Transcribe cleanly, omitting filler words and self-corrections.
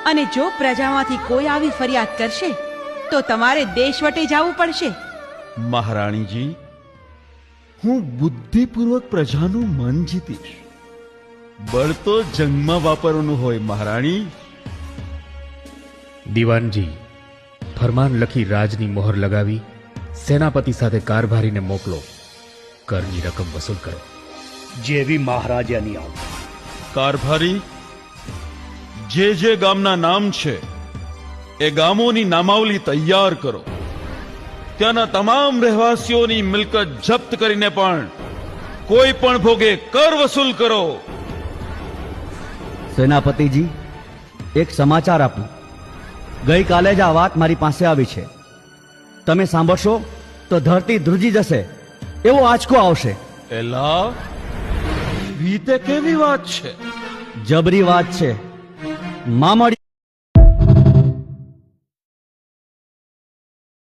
અને જો પ્રજામાંથી કોઈ આવી ફરિયાદ કરશે તો તમારે દેશ વટે જવું પડશે. મહારાણીજી, હું બુદ્ધિપૂર્વક પ્રજાનું મન જીતીશ. બળ તો જંગમાં વાપરવાનું હોય મહારાણી. દીવાનજી, ફરમાન લખી રાજની મોહર લગાવી સેનાપતિ સાથે કારભારીને મોકલો. કરની રકમ વસૂલ કરો. જેવી મહારાજાની આજ્ઞા. કારભારી, જે ગામના નામ છે એ ગામોની નામાવલી તૈયાર કરો. ત્યાંના તમામ રહેવાસીઓની મિલકત જપ્ત કરીને પણ કોઈ પણ ભોગે કર વસૂલ કરો. સેનાપતિજી, એક સમાચાર આપું. ગઈકાલે જ આ વાત મારી પાસે આવી છે. તમે સાંભળશો તો ધરતી ધ્રુજી જશે એવો આંચકો આવશે. એલા, રીતે કેવી વાત છે? જબરી વાત છે. મામડી